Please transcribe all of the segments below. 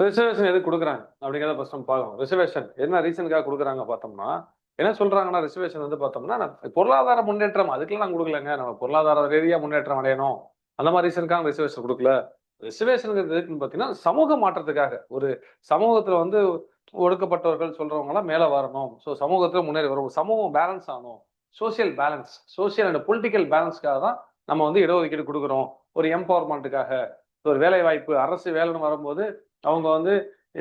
Reservation எதுக்கு கொடுக்குறாங்க அப்படிங்கிறத ஃபர்ஸ்ட் நம்ம பார்க்கணும். ரிசர்வேஷன் என்ன ரீசனுக்காக கொடுக்குறாங்க பார்த்தோம்னா, என்ன சொல்றாங்கன்னா ரிசர்வேஷன் வந்து பார்த்தோம்னா பொருளாதார முன்னேற்றம் அதுக்கெல்லாம் நான் கொடுக்கலங்க. நம்ம பொருளாதார ரீதியா முன்னேற்றம் அடையணும் அந்த மாதிரி ரீசனுக்காக ரிசர்வேஷன் கொடுக்கல. ரிசர்வேஷனுங்கிறது எதுக்குன்னு பார்த்தீங்கன்னா சமூக மாற்றத்துக்காக. ஒரு சமூகத்துல வந்து ஒடுக்கப்பட்டவர்கள் சொல்றவங்க எல்லாம் மேல வரணும். ஸோ சமூகத்துல முன்னேறி வரும். சமூகம் பேலன்ஸ் ஆகணும். Social balance, social and political பேலன்ஸ்க்காக தான் நம்ம வந்து இடஒதுக்கீடு கொடுக்குறோம். ஒரு எம்பவர்மெண்ட்டுக்காக, ஒரு வேலை வாய்ப்பு, அரசு வேலைன்னு வரும்போது அவங்க வந்து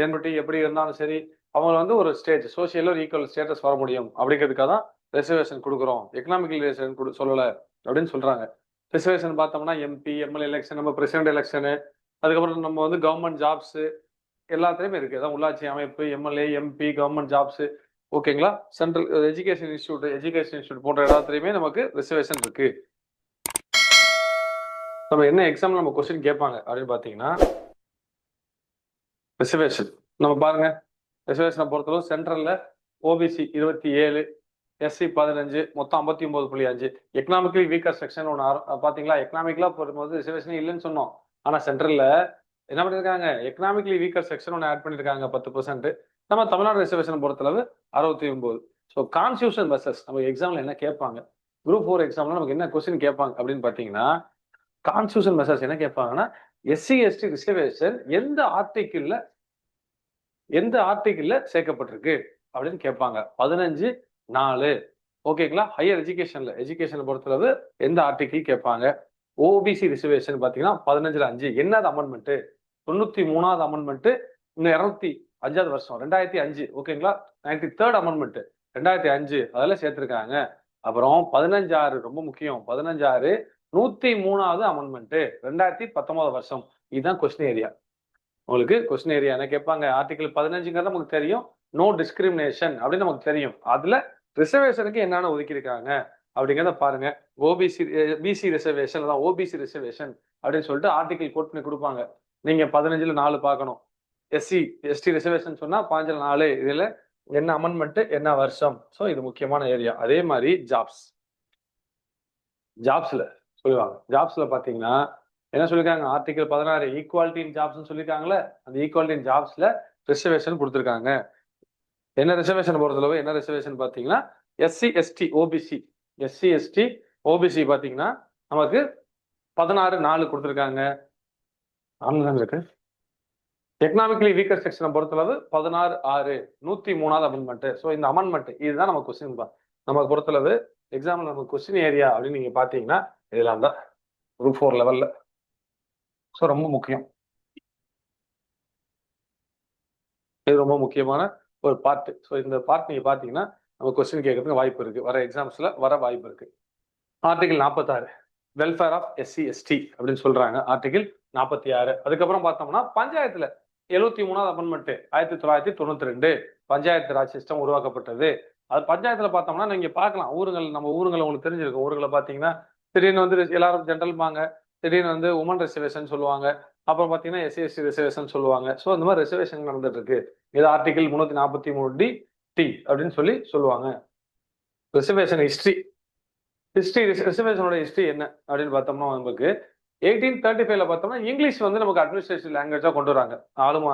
என்பட்டி எப்படி இருந்தாலும் சரி, அவங்க வந்து ஒரு ஸ்டேஜ் சோசியல் ஒரு ஈக்குவல் ஸ்டேட்டஸ் வர முடியும் அப்படிங்கிறதுக்காக தான் ரிசர்வேஷன் கொடுக்குறோம். எக்கனாமிக்கல் ரிசர்வேஷன் சொல்லல அப்படின்னு சொல்றாங்க. ரிசர்வேஷன் பார்த்தோம்னா எம்பி, எம்எல்ஏ எலெக்ஷன், நம்ம பிரசிடென்ட் எலெக்ஷனு, அதுக்கப்புறம் நம்ம வந்து கவர்மெண்ட் ஜாப்ஸ் எல்லாத்துலயுமே இருக்கு. அதான் உள்ளாட்சி அமைப்பு, எம்எல்ஏ, எம்பி, கவர்மெண்ட் ஜாப்ஸ், ஓகேங்களா? சென்ட்ரல் எஜுகேஷன் இன்ஸ்டியூட் போன்ற எல்லாத்துலயுமே நமக்கு ரிசர்வேஷன் இருக்கு. நம்ம என்ன எக்ஸாம்ல நம்ம கொஸ்டின் கேட்பாங்க அப்படின்னு பாத்தீங்கன்னா, ரிசர்வேஷன் நம்ம பாருங்க. ரிசர்வேஷனை பொறுத்தளவு சென்ட்ரல்ல ஓபிசி 27, எஸ்சி 15, மொத்தம் 59.5. எக்கனாமிக்கலி வீக்கர் செக்ஷன் ஒன்று பாத்தீங்களா? எக்கனாமிக்கலா போகும்போது ரிசர்வேஷன் இல்லைன்னு சொன்னோம். ஆனா சென்ட்ரல்ல என்ன பண்ணிருக்காங்க? எக்கனாமிக்கலி வீக்கர் செக்ஷன் ஒன்று ஆட் பண்ணிருக்காங்க 10%. நம்ம தமிழ்நாடு ரிசர்வேஷன் பொறுத்தளவு 69. ஸோ கான்ஸ்டியூஷன் மெசர்ஸ் நம்ம எக்ஸாம்ல என்ன கேட்பாங்க? குரூப் 4 எக்ஸாம்ல நமக்கு என்ன கொஸ்டின் கேட்பாங்க அப்படின்னு பாத்தீங்கன்னா, கான்ஸ்டியூஷன் மெசர்ஸ் என்ன கேட்பாங்கன்னா, எஸ்சி எஸ்டி ரிசர்வேஷன் எந்த ஆர்டிகிள்ல சேர்க்கப்பட்டிருக்கு அப்படின்னு கேட்பாங்க. 15(4). ஓகேங்களா? ஹையர் எஜுகேஷன் பொறுத்தளவு எந்த ஆர்டிகிள் கேட்பாங்க? ஓபிசி ரிசர்வேஷன் பாத்தீங்கன்னா 15(5). என்னது அமெண்ட்மெண்ட்? 93வது அமெண்ட்மெண்ட். இன்னும் 205வது வருஷம் 2005. ஓகேங்களா? 93rd அமெண்ட்மெண்ட் 2005 அதெல்லாம் சேர்த்திருக்காங்க. அப்புறம் 15(6) ரொம்ப முக்கியம். 15(6) 103வது அமெண்ட்மெண்ட் 2019 வருஷம். இதுதான் கொஸ்டின் ஏரியா. உங்களுக்கு கொஸ்டின் ஏரியா என்ன கேட்பாங்க? ஆர்டிகல் 15ங்கிறது நமக்கு தெரியும். நோ டிஸ்கிரிமினேஷன் அப்படின்னு நமக்கு தெரியும். அதுல ரிசர்வேஷனுக்கு என்னென்ன ஒதுக்கியிருக்காங்க அப்படிங்கிறத பாருங்க. ஓபிசி பிசி ரிசர்வேஷன் தான் ஓபிசி ரிசர்வேஷன் அப்படின்னு சொல்லிட்டு ஆர்டிகல் கோட் பண்ணி கொடுப்பாங்க. நீங்க 15ல 4 பார்க்கணும். எஸ்சி எஸ்டி ரிசர்வேஷன் சொன்னா 15ல 4. இதுல என்ன அமெண்ட்மெண்ட், என்ன வருஷம். ஸோ இது முக்கியமான ஏரியா. அதே மாதிரி ஜாப்ஸ்ல சொல்லுவாங்க. ஜாப்ஸ்ல பாத்தீங்கன்னா என்ன சொல்லிருக்காங்க? ஆர்டிகல் 16 ஈக்குவாலிட்டி இன் ஜாப்ஸ் சொல்லிருக்காங்களே, அந்த ஈக்குவாலிட்டி இன் ஜாப்ஸ்ல ரிசர்வேஷன் கொடுத்திருக்காங்க. என்ன ரிசர்வேஷன் பொறுத்தளவு என்ன ரிசர்வேஷன் பாத்தீங்கன்னா, எஸ்சி எஸ்டி ஓபிசி பாத்தீங்கன்னா நமக்கு 16(4) கொடுத்திருக்காங்க. இருக்கு. எக்கனாமிக்கலி வீக்கர் செக்ஷனை பொறுத்தளவு 16(6) 103வது அமெண்ட்மெண்ட். ஸோ இந்த அமெண்ட்மெண்ட் இதுதான் நம்ம கொஸ்டின் நமக்கு பொறுத்தளவு எக்ஸாம்ல நம்ம கொஸ்டின் ஏரியா அப்படின்னு நீங்க பாத்தீங்கன்னா இதெல்லாம் தான் குரூப் 4 லெவல்ல. ஸோ ரொம்ப முக்கியம். இது ரொம்ப முக்கியமான ஒரு பார்ட். ஸோ இந்த பார்ட் நீங்க பாத்தீங்கன்னா நம்ம கொஸ்டின் கேட்கறதுக்கு வாய்ப்பு இருக்கு. வர எக்ஸாம்ஸ்ல வர வாய்ப்பு இருக்கு. Article 46 welfare of SC ST அப்படின்னு சொல்றாங்க. ஆர்டிகல் 46. அதுக்கப்புறம் பார்த்தோம்னா பஞ்சாயத்துல 73வது அமெண்ட்மெண்ட் 1992 பஞ்சாயத்து ராஜ் சிஸ்டம் உருவாக்கப்பட்டது. அது பஞ்சாயத்துல பார்த்தோம்னா நீங்க பார்க்கலாம். நம்ம ஊருங்கள் உங்களுக்கு தெரிஞ்சிருக்கும். ஊர்களை பாத்தீங்கன்னா திடீர்னு வந்து எல்லாரும் ஜென்ரல்பாங்க, திடீர்னு வந்து உமன் ரிசர்வேஷன் சொல்லுவாங்க, அப்புறம் பாத்தீங்கன்னா எஸ்சி எஸ்டி ரிசர்வேஷன் சொல்லுவாங்க. ஸோ இந்த மாதிரி ரிசர்வேஷன் நடந்துட்டு இருக்கு. இது ஆர்டிகல் 343D டி அப்படின்னு சொல்லுவாங்க. ரிசர்வேஷன் ரிசர்வேஷனோட ஹிஸ்டரி என்ன அப்படின்னு பார்த்தோம்னா நமக்கு 1835ல பார்த்தோம்னா இங்கிலீஷ் வந்து நமக்கு அட்மினிஸ்ட்ரேட்டிவ் லாங்குவேஜா கொண்டு வராங்க. ஆளுமா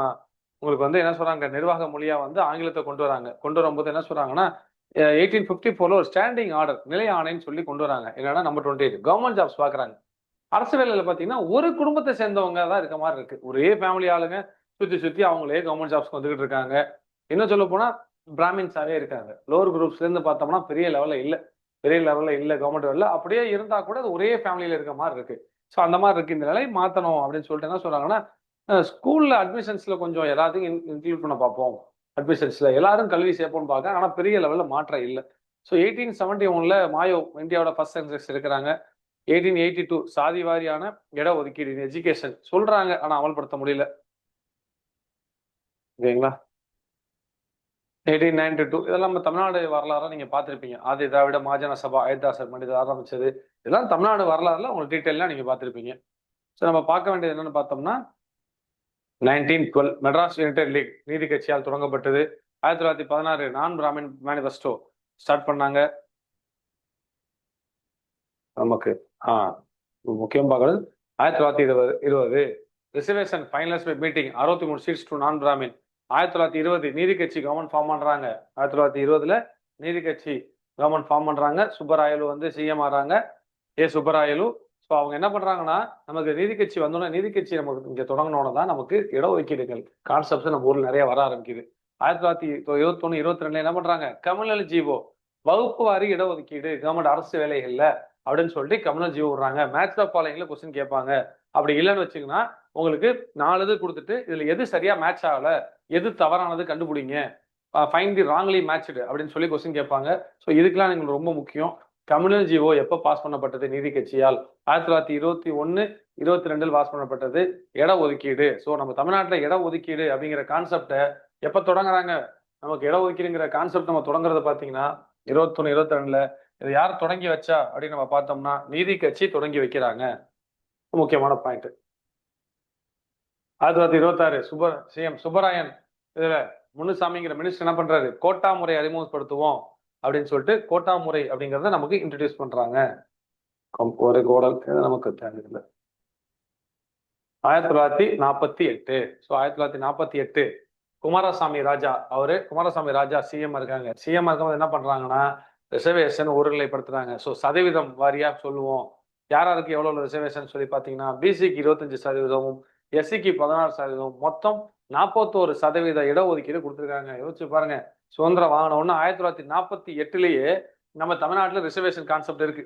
உங்களுக்கு வந்து என்ன சொல்றாங்க? நிர்வாக மொழியா வந்து ஆங்கிலத்தை கொண்டு வராங்க. கொண்டு வரும்போது என்ன சொல்றாங்கன்னா 1854ல ஒரு ஸ்டாண்டிங் ஆர்டர் நிலை ஆணைன்னு சொல்லி கொண்டு வராங்க. என்னன்னா நம்பர் 28 கவர்மெண்ட் ஜாப்ஸ் பாக்குறாங்க. அரசு வேலையில பாத்தீங்கன்னா ஒரு குடும்பத்தை சேர்ந்தவங்க தான் இருக்க மாதிரி இருக்கு. ஒரே ஃபேமிலி ஆளுங்க சுத்தி அவங்களே கவர்மெண்ட் ஜாப்ஸ் வந்துகிட்டு இருக்காங்க. என்ன சொல்ல போனா பிராமின்ஸாவே இருக்காங்க. லோவர் குரூப்ஸ்ல இருந்து பார்த்தோம்னா பெரிய லெவல்ல இல்ல கவர்மெண்ட் வேலை. அப்படியே இருந்தா கூட அது ஒரே ஃபேமிலியில இருக்க மாதிரி இருக்கு. ஸோ அந்த மாதிரி இருக்கு. இந்த நிலை மாத்தணும் அப்படின்னு சொல்லிட்டு என்ன சொல்றாங்கன்னா, ஸ்கூல்ல அட்மிஷன்ஸ்ல கொஞ்சம் எல்லாத்தையும் இன்க்ளூட் பண்ண பார்ப்போம். அட்மிஷன்ஸ்ல எல்லாரும் கல்வி சேர்ப்போம்னு பார்க்க, ஆனா பெரிய லெவல்ல மாற்றம் இல்லை. ஸோ 1871ல மாயோ இந்தியாவோட ஃபர்ஸ்ட் சென்சஸ் இருக்கிறாங்க. 1882 சாதி வாரியான இட ஒதுக்கீடு எஜுகேஷன் சொல்றாங்க, ஆனா அமல்படுத்த முடியல. ஓகேங்களா? 1892 இதெல்லாம் நம்ம தமிழ்நாடு வரலாறு நீங்க பார்த்திருப்பீங்க. ஆதி திராவிட மகாஜன சபா அயோத்தியாசர் மனித ஆரம்பிச்சது இதெல்லாம் தமிழ்நாடு வரலாறுல உங்களுக்கு டீட்டெயிலாம் நீங்க பார்த்திருப்பீங்க. ஸோ நம்ம பார்க்க வேண்டியது என்னன்னு பார்த்தோம்னா 1912 மெட்ராஸ் யுனைடெட் லீக் நீதி கட்சியால் தொடங்கப்பட்டது. 1916 நான் பிராமின் மேனிஃபெஸ்டோ ஸ்டார்ட் பண்ணாங்க. நமக்கு முக்கியம் பார்க்கறது 1920 reservation finalise by meeting 63 seats to non Brahmin. 1920 நீதி கட்சி கவர்மெண்ட் ஃபார்ம் பண்றாங்க. 1920 நீதி கட்சி கவர்மெண்ட் ஃபார்ம் பண்றாங்க. சுப்பராயலு வந்து சிஎம் ஆறாங்க. சுப்பராயலு. ஸோ அவங்க என்ன பண்றாங்கன்னா, நமக்கு நீதி கட்சி வந்தோன்னா, நீதி கட்சி நமக்கு இங்க தொடங்கினோன்னு தான் நமக்கு இடஒதுக்கீடுகள் கான்செப்ட்ஸ் நம்ம ஊர்ல நிறைய வர ஆரம்பிக்குது. 1921 22 என்ன பண்றாங்க, கம்யூனல் ஜீவோ வகுப்பு வாரி இடஒதுக்கீடு கவர்மெண்ட் அரசு வேலைகள்ல அப்படின்னு சொல்லிட்டு கம்யூனல் ஜீவோ விடுறாங்க. மேட்ச் ஆஃப் ஃபாலோயிங்ல கொஸ்டின் கேட்பாங்க. அப்படி இல்லைன்னு வச்சுங்கன்னா உங்களுக்கு 4 இது கொடுத்துட்டு இதுல எது சரியா மேட்ச் ஆகல, எது தவறானது கண்டுபிடிங்க, ஃபைண்ட் தி ராங்லி மேட்ச்டு அப்படின்னு சொல்லி கொஸ்டின் கேட்பாங்க. ஸோ இதுக்கெல்லாம் எங்களுக்கு ரொம்ப முக்கியம். கம்யூனல் ஜிஓ எப்போ பாஸ் பண்ணப்பட்டது நீதி கட்சியால்? 1921 22 பாஸ் பண்ணப்பட்டது. இட ஒதுக்கீடு. ஸோ நம்ம தமிழ்நாட்டில் இட ஒதுக்கீடு அப்படிங்கிற கான்செப்டை எப்போ தொடங்குறாங்க? நமக்கு இட ஒதுக்கீடுங்கிற கான்செப்ட் நம்ம தொடங்குறத பார்த்தீங்கன்னா 21 22 இதை யார் தொடங்கி வச்சா அப்படின்னு நம்ம பார்த்தோம்னா நீதி கட்சி தொடங்கி வைக்கிறாங்க. முக்கியமான பாயிண்ட். 1926 சிஎம் சுப்பராயன் இதுல முனுசாமிங்கிற மினிஸ்டர் என்ன பண்றாரு, கோட்டா முறை அறிமுகப்படுத்துவோம் அப்படின்னு சொல்லிட்டு கோட்டா முறை அப்படிங்கறத நமக்கு இன்ட்ரடியூஸ் பண்றாங்க. ஒரு கோடல் நமக்கு தேவையில்லை. 1948. ஸோ 1948 குமாரசாமி ராஜா குமாரசாமி ராஜா சிஎம் இருக்காங்க. சிஎம் இருக்கும்போது என்ன பண்றாங்கன்னா ரிசர்வேஷன் ஒருநிலைப்படுத்துறாங்க. ஸோ சதவீதம் வாரியா சொல்லுவோம், யாராருக்கு எவ்வளவு ரிசர்வேஷன் சொல்லி பார்த்தீங்கன்னா பிசிக்கு 25%, எஸ்சிக்கு 16%, மொத்தம் 41% இடஒதுக்கீடு கொடுத்துருக்காங்க. யோசிச்சு பாருங்க, சுதந்திரம் வாங்கின ஒன்று 1948லயே நம்ம தமிழ்நாட்டில் ரிசர்வேஷன் கான்செப்ட் இருக்கு.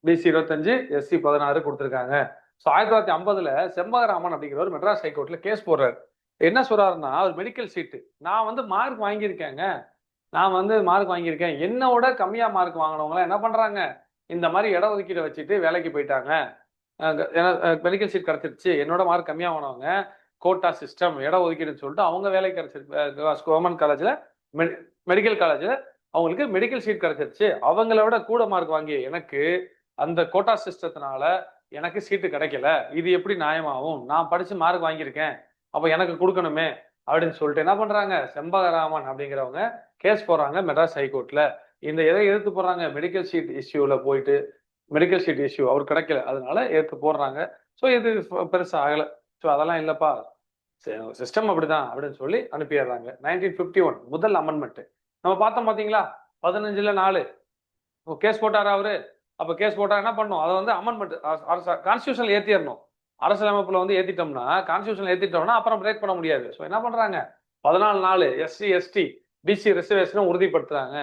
பிசி 25, எஸ்சி 16 கொடுத்துருக்காங்க. ஸோ 1950 செம்பகராமன் அப்படிங்கிறவர் மெட்ராஸ் ஹைகோர்ட்ல கேஸ் போடுறாரு. என்ன சொல்றாருன்னா, அவர் மெடிக்கல் சீட்டு நான் வந்து மார்க் வாங்கியிருக்கேங்க, என்னோட கம்மியா மார்க் வாங்கினவங்க என்ன பண்றாங்க, இந்த மாதிரி இடஒதுக்கீடு வச்சுட்டு வேலைக்கு போயிட்டாங்க. மெடிக்கல் சீட் கிடைச்சிருச்சு, என்னோட மார்க் கம்மியா வாங்கினவங்க கோட்டா சிஸ்டம் இடஒதுக்கீடுன்னு சொல்லிட்டு அவங்க வேலைக்கு கிடைச்சிருக்கு. கவர்மெண்ட் காலேஜ்ல மெடிக்கல் காலேஜ்ல அவங்களுக்கு மெடிக்கல் சீட் கிடைச்சிருச்சு. அவங்களோட கூட மார்க் வாங்கி எனக்கு அந்த கோட்டா சிஸ்டத்தினால எனக்கு சீட்டு கிடைக்கல, இது எப்படி நியாயமாகும்? நான் படிச்சு மார்க் வாங்கியிருக்கேன், அப்ப எனக்கு கொடுக்கணுமே அப்படின்னு சொல்லிட்டு என்ன பண்றாங்க, செம்பகராமன் அப்படிங்கிறவங்க கேஸ் போடுறாங்க மெட்ராஸ் ஹைகோர்ட்ல. இந்த எதை எதிர்த்து போடுறாங்க, மெடிக்கல் சீட் இஷ்யூல போயிட்டு மெடிக்கல் சீட் இஷ்யூ அவர் கிடைக்கல, அதனால எடுத்து போடுறாங்க. ஸோ இது பெருசா ஆகல. ஸோ அதெல்லாம் இல்லப்பா, சிஸ்டம் அப்படிதான் அப்படின்னு சொல்லி அனுப்பிடுறாங்க. 1951 முதல் அமெண்ட்மெண்ட் நம்ம பார்த்தோம் பாத்தீங்களா, 15/4 கேஸ் போட்டாரா அவரு. அப்ப கேஸ் போட்டா என்ன பண்ணும், அதை வந்து அமெண்ட்மெண்ட் கான்ஸ்டியூஷன் ஏத்திடணும். அரசியலமைப்புல வந்து ஏத்திட்டோம்னா, கான்ஸ்டியூஷன் ஏத்திட்டோம்னா அப்புறம் பிரேக் பண்ண முடியாது. ஸோ என்ன பண்றாங்க, 14/4 எஸ்சி எஸ்டி பிசி ரிசர்வேஷனை உறுதிப்படுத்துறாங்க.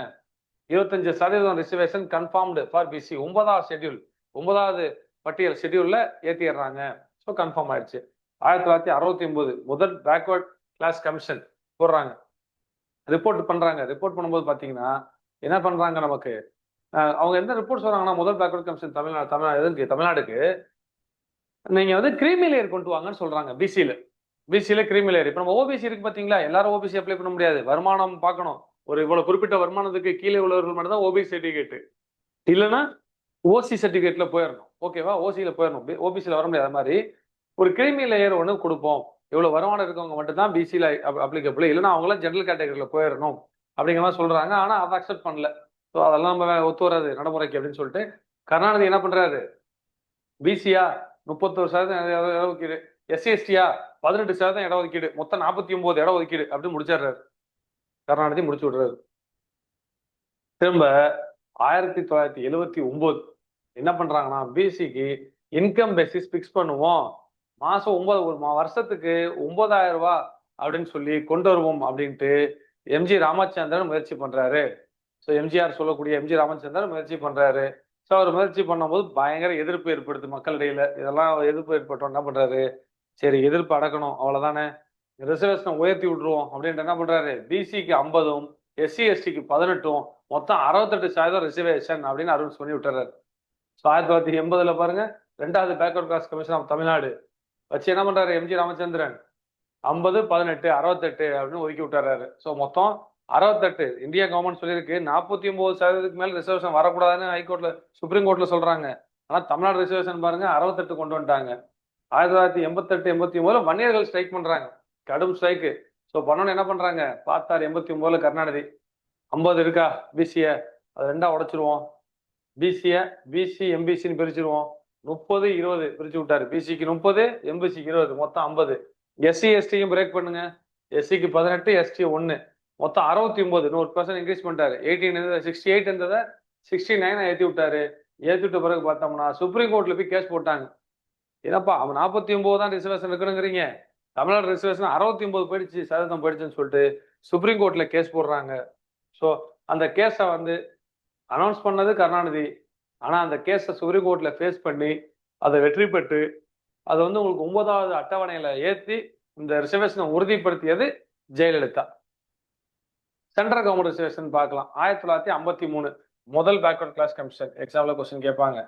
25% ரிசர்வேஷன் கன்ஃபார்ம்டு ஃபார் பிசி. 9வது ஷெட்யூல், 9வது பட்டியல் ஷெட்யூல்ல ஏத்திடுறாங்க. ஸோ கன்ஃபார்ம் ஆயிடுச்சு. 1969 முதல் பேக்வர்ட் கிளாஸ் கமிஷன் போடுறாங்க, ரிப்போர்ட் பண்றாங்க. ரிப்போர்ட் பண்ணும்போது பாத்தீங்கன்னா என்ன பண்றாங்க, நமக்கு அவங்க எந்த ரிப்போர்ட் சொல்றாங்கன்னா, முதல் பேக்வர்ட் கமிஷன் தமிழ்நாடுக்கு நீங்க வந்து கிரீமி லேயர் கொண்டு வாங்கன்னு சொல்றாங்க. பிசில கிரீமி லேயர். இப்ப நம்ம ஓபிசி இருக்கு பாத்தீங்களா, எல்லாரும் ஓபிசி அப்ளை பண்ண முடியாது, வருமானம் பார்க்கணும். ஒரு இவ்வளவு குறிப்பிட்ட வருமானத்துக்கு கீழே உள்ளவர்கள் மட்டும் தான் ஓபிசி சர்டிபிகேட், இல்லைன்னா ஓசி சர்டிபிகேட்ல போயிடணும். ஓகேவா, ஓசியில போயிடணும், ஓபிசியில வர முடியாத மாதிரி ஒரு கிரீமி லேயர் ஒன்று கொடுப்போம். இவ்வளவு வருமானம் இருக்கவங்க மட்டும் தான் பிசில அப்ளிகபிள், இல்லைன்னா அவங்களாம் ஜெனரல் கேட்டகரியில போயிடணும் அப்படிங்கிற மாதிரி சொல்றாங்க. ஆனா அதை அக்செப்ட் பண்ணல. ஸோ அதெல்லாம் நம்ம ஒத்து வராது நடைமுறைக்கு அப்படின்னு சொல்லிட்டு கருணாநிதி என்ன பண்றாரு, பிசியா 31% இடஒதுக்கீடு, எஸ்சி எஸ்டியா 18% இடஒதுக்கீடு, மொத்தம் 49 இடஒதுக்கீடு அப்படின்னு முடிச்சிடுறாரு. கருணாநிதி முடிச்சு விடுறாரு. திரும்ப 1979 என்ன பண்றாங்கன்னா, பிசிக்கு இன்கம் பேசிஸ் பிக்ஸ் பண்ணுவோம், மாசம் 9 ஒரு வருஷத்துக்கு 9,000 ரூபாய் அப்படின்னு சொல்லி கொண்டு வருவோம் அப்படின்ட்டு எம்ஜி ராமச்சந்திரன் முயற்சி பண்றாரு. ஸோ எம்ஜிஆர் சொல்லக்கூடிய எம்ஜி ராமச்சந்திரன் முயற்சி பண்றாரு. ஸோ அவர் முயற்சி பண்ணும்போது பயங்கர எதிர்ப்பு ஏற்படுது மக்களிடையில. இதெல்லாம் எதிர்ப்பு ஏற்பட்டோம், என்ன பண்றாரு, சரி எதிர்ப்பு அடக்கணும் அவ்வளவுதானே, ரிசர்வேஷனை உயர்த்தி விட்டுருவோம் அப்படின்ட்டு என்ன பண்றாரு, பிசிக்கு 50, எஸ்சி எஸ்டிக்கு 18, மொத்தம் 68% ரிசர்வேஷன் அப்படின்னு அருள் சொல்லி விட்டுறாரு. ஸோ 1980 பாருங்க, 2வது backward class commission of Tamil Nadu வச்சு என்ன பண்றாரு எம்ஜி ராமச்சந்திரன், 50, 18, 68 அப்படின்னு ஒதுக்கி விட்டுறாரு. ஸோ மொத்தம் 68. இந்தியா கவர்மெண்ட் சொல்லியிருக்கு 49% மேல ரிசர்வேஷன் வரக்கூடாதுன்னு ஹைகோர்ட்ல சுப்ரீம் கோர்ட்ல சொல்றாங்க. ஆனா தமிழ்நாடு ரிசர்வேஷன் பாருங்க 68 கொண்டு வந்துட்டாங்க. 1988 89 வன்னியர்கள் ஸ்ட்ரைக் பண்றாங்க, கடும் ஸ்ட்ரைக்கு. ஸோ பண்ணணும் என்ன பண்றாங்க, பார்த்தாரு 89 கருணாநிதி 50 இருக்கா பிசிய, அது 2ஆ உடைச்சிருவோம், பிசி எம்பிசின்னு பிரிச்சிருவோம், 30-20 பிரிச்சு விட்டாரு. பிசிக்கு 30, எம்பிசிக்கு 20, மொத்தம் 50. எஸ்சி எஸ்டியும் பிரேக் பண்ணுங்க. எஸ்சிக்கு 18, எஸ்டி 1, மொத்தம் 69. 1% இன்க்ரீஸ் பண்ணிட்டாரு. 68 இருந்ததை 69 ஏற்றி விட்டாரு. ஏற்றி விட்ட பிறகு பார்த்தோம்னா சுப்ரீம் கோர்ட்ல போய் கேஸ் போட்டாங்க. ஏன்னாப்பா அவன் 49 தான் ரிசர்வேஷன் இருக்கணுங்கிறீங்க, தமிழ்நாடு ரிசர்வேஷன் 69 போயிடுச்சு, சதவீதம் போயிடுச்சுன்னு சொல்லிட்டு சுப்ரீம் கோர்ட்ல கேஸ் போடுறாங்க. ஸோ அந்த கேஸை வந்து அனௌன்ஸ் பண்ணது கருணாநிதி. ஆனா அந்த கேஸை சுப்ரீம் கோர்ட்ல ஃபேஸ் பண்ணி அதை வெற்றி பெற்று அதை வந்து உங்களுக்கு 9வது அட்டவணையில ஏற்றி இந்த ரிசர்வேஷனை உறுதிப்படுத்தியது ஜெயலலிதா. சென்ட்ரல் கவர்மெண்ட் ரிசர்வேஷன் பார்க்கலாம். 1953 முதல் பேக்வர்ட் கிளாஸ் கமிஷன். எக்ஸாம்ல கொஸ்டின் கேட்பாங்க,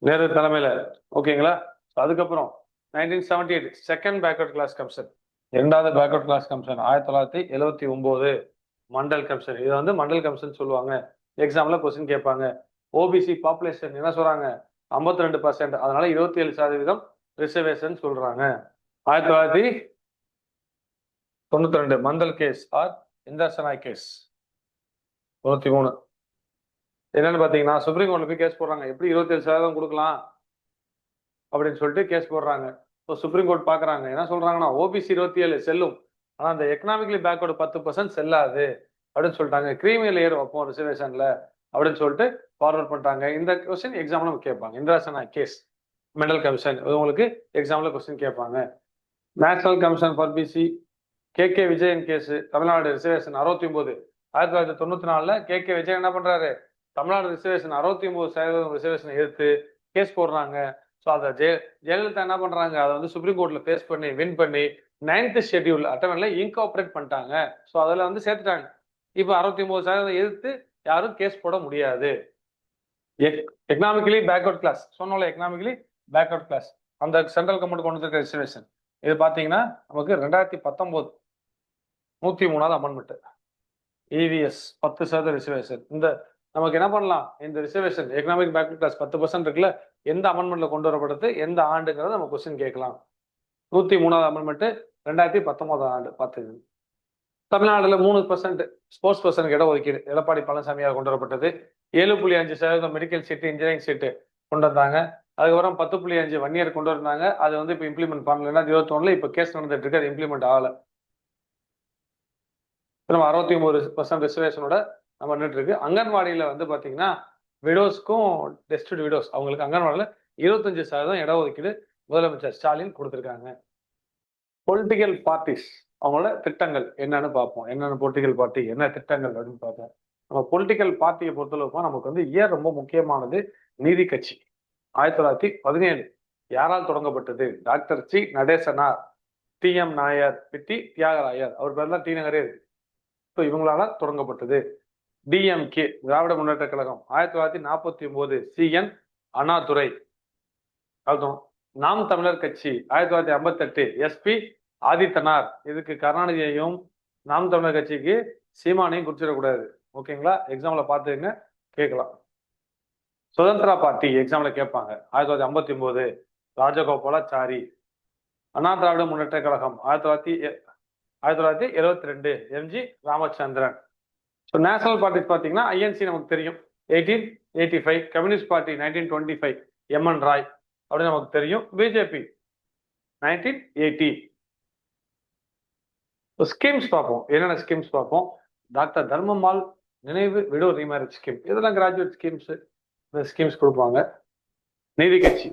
நேரு தலைமையில. ஓகேங்களா? அதுக்கப்புறம் 1978 செகண்ட் பேக்வர்ட் கிளாஸ் கமிஷன், இரண்டாவது backward class commission 1979 Mandal commission. இதை வந்து மண்டல் கமிஷன் சொல்லுவாங்க. எக்ஸாம்ல கொஸ்டின் கேட்பாங்க. ஓபிசி பாப்புலேஷன் என்ன சொல்றாங்க? 52%. அதனால 27% ரிசர்வேஷன் சொல்றாங்க. 1992 மண்டல் கேஸ் ஆர் இந்திராசனாய் கேஸ். 93 என்னன்னு பாத்தீங்கன்னா சுப்ரீம் கோர்ட்ல போய் கேஸ் போடுறாங்க. எப்படி 27% கொடுக்கலாம் அப்படின்னு சொல்லிட்டு கேஸ் போடுறாங்க. சுப்ரீம் கோர்ட் பாக்குறாங்க, என்ன சொல்றாங்கன்னா ஓபிசி 27 செல்லும், ஆனா அந்த எக்கனாமிக்கலி பேக்வர்டு 10% செல்லாது அப்படின்னு சொல்லிட்டாங்க. கிரீமி லேயர் வைப்போம் ரிசர்வேஷன்ல அப்படின்னு சொல்லிட்டு ஃபார்வர்ட் பண்ணிட்டாங்க. இந்த கொஸ்டின் எக்ஸாம்ல கேட்பாங்க. இந்திராசனாய் கேஸ், மெண்டல் கமிஷன், உங்களுக்கு எக்ஸாம்ல கொஸ்டின் கேட்பாங்க. National commission for BC, K Vijayan case, Tamil Nadu reservation 69. 1994 K Vijayan என்ன பண்றாரு? தமிழ்நாடு ரிசர்வேஷன் 69% ரிசர்வேஷன் எடுத்து கேஸ் போடுறாங்க. ஸோ அதை ஜெயலலிதா என்ன பண்றாங்க? அதை வந்து சுப்ரீம் கோர்ட்ல ஃபேஸ் பண்ணி வின் பண்ணி 9th ஷெட்யூல் அட்டவணையில இன்கார்பரேட் பண்ணிட்டாங்க. ஸோ அதில் வந்து சேர்த்துட்டாங்க. இப்போ 69% எதிர்த்து யாரும் கேஸ் போட முடியாது. எக்கனாமிக்கலி பேக்வர்ட் கிளாஸ் சொன்னோம்ல, எக்கனாமிக்கலி பேக்வர்ட் கிளாஸ் அந்த சென்ட்ரல் கவர்மெண்ட் கொண்டு வந்திருக்க ரிசர்வேஷன். இது பாத்தீங்கன்னா நமக்கு 2019 103வது அமெண்ட்மெண்ட். EVS 10% reservation. இந்த நமக்கு என்ன பண்ணலாம்? இந்த ரிசர்வேஷன் எக்கனாமிக் பேக்வர்ட் கிளாஸ் 10% இருக்குல்ல, எந்த அமெண்ட்மெண்ட்ல கொண்டு வரப்படுது, எந்த ஆண்டுங்கிறத நம்ம கொஸ்டின் கேட்கலாம். 103வது அமெண்ட்மெண்ட் 2019 ஆண்டு பார்த்தது. தமிழ்நாடுல 3% ஸ்போர்ட்ஸ் பர்சனுக்கு இடஒதுக்கீடு எடப்பாடி பழனிசாமியால் கொண்டு வரப்பட்டது. 7.5% மெடிக்கல் சீட்டு, இன்ஜினியரிங் சீட்டு கொண்டு வந்தாங்க. அதுக்கப்புறம் 10.5 1 இயர் கொண்டு வந்தாங்க. அது வந்து இப்போ இம்ப்ளிமெண்ட் பண்ணல. 2021 இப்போ கேஸ் நடந்துட்டு இருக்கு, அது இம்ப்ளிமெண்ட் ஆகல. நம்ம 69% ரிசர்வேஷனோட நம்ம நின்றுட்டு இருக்கு. அங்கன்வாடியில வந்து பாத்தீங்கன்னா விடோஸ்க்கும் டெஸ்டிட் விடோஸ் அவங்களுக்கு அங்கன்வாடியில 25% இடஒதுக்கீடு முதலமைச்சர் ஸ்டாலின் கொடுத்திருக்காங்க. பொலிட்டிக்கல் பார்ட்டிஸ் அவங்களோட திட்டங்கள் என்னன்னு பார்ப்போம். என்னென்ன பொலிட்டிக்கல் பார்ட்டி என்ன திட்டங்கள் அப்படின்னு பார்ப்போம். நம்ம பொலிட்டிக்கல் பார்ட்டியை பொறுத்தளவுக்கு நமக்கு வந்து ஏன் ரொம்ப முக்கியமானது? நீதி கட்சி 1917 யாரால் தொடங்கப்பட்டது? Doctor C Natesanar, TM Nair, பிட்டி தியாகராயர், அவர் பேர் தான் டி நகரே இருக்கு. ஸோ இவங்களால தொடங்கப்பட்டது. DMK Dravida Munnetra Kazhagam 1949 CN Annadurai. நாம் தமிழர் கட்சி 1958 SP ஆதித்தனார். இதுக்கு கருணாநிதியையும் நாம் தமிழர் கட்சிக்கு சீமானையும் குறிச்சிடக்கூடாது. ஓகேங்களா? எக்ஸாம்ல பார்த்துங்க, கேட்கலாம். சுதந்திரா பார்ட்டி எக்ஸாம்ல கேட்பாங்க. 1959 Rajagopalachari. Anna Dravida Munnetra Kazhagam 1972 MG Ramachandran. So national parties பார்த்தீங்கன்னா INC நமக்கு தெரியும் 1885, கம்யூனிஸ்ட் பார்ட்டி 1925 MN ராய் அப்படின்னு நமக்கு தெரியும். பிஜேபி 1980. ஸ்கீம்ஸ் பார்ப்போம். என்னென்ன ஸ்கீம்ஸ் பார்ப்போம்? டாக்டர் தர்மம்மாள் நினைவு விடோ ரீமேரேஜ் ஸ்கீம், இதெல்லாம் கிராஜுவேட் ஸ்கீம்ஸ். இந்த ஸ்கீம்ஸ் கொடுப்பாங்க. நீதி கட்சி,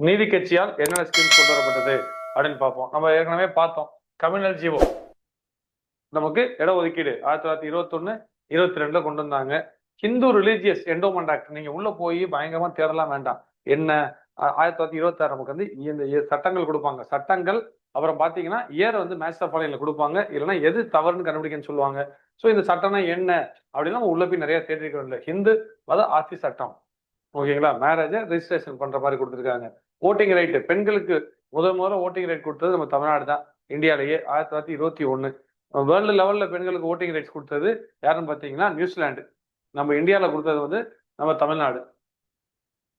நீதி கட்சியால் என்னென்ன ஸ்கீம்ஸ் கொண்டு வரப்பட்டது அப்படின்னு பார்ப்போம். நம்ம ஏற்கனவே பார்த்தோம். கம்யூனல் ஜீவோ நமக்கு இடஒதுக்கீடு 1921 22 கொண்டு வந்தாங்க. ஹிந்து ரிலீஜியஸ் என்டோமெண்ட் ஆக்ட் நீங்க உள்ள போய் பயங்கரமா தேடலாம் வேண்டாம். என்ன 1926 நமக்கு வந்து இந்த சட்டங்கள் கொடுப்பாங்க. சட்டங்கள் அப்புறம் பாத்தீங்கன்னா இயர் வந்து மேட்ச் ஃபாலோயிங்ல கொடுப்பாங்க. இல்லைன்னா எது தவறுன்னு கண்டுபிடிக்கன்னு சொல்லுவாங்க. ஸோ இந்த சட்டம்னா என்ன அப்படின்னா உள்ள போய் நிறைய தேடிருக்கோம். இல்லை, ஹிந்து மத ஆட்சி சட்டம். ஓகேங்களா? மேரேஜை ரிஜிஸ்ட்ரேஷன் பண்ற மாதிரி கொடுத்துருக்காங்க. ஓட்டிங் ரைட்டு பெண்களுக்கு முதல்ல ஓட்டிங் ரைட் கொடுத்தது நம்ம தமிழ்நாடு தான் இந்தியாலேயே. 1921 வேர்ல்டு லெவல்ல பெண்களுக்கு ஓட்டிங் ரைட்ஸ் கொடுத்தது யாருன்னு பார்த்தீங்கன்னா நியூசிலாந்து. நம்ம இந்தியாவில் கொடுத்தது வந்து நம்ம தமிழ்நாடு.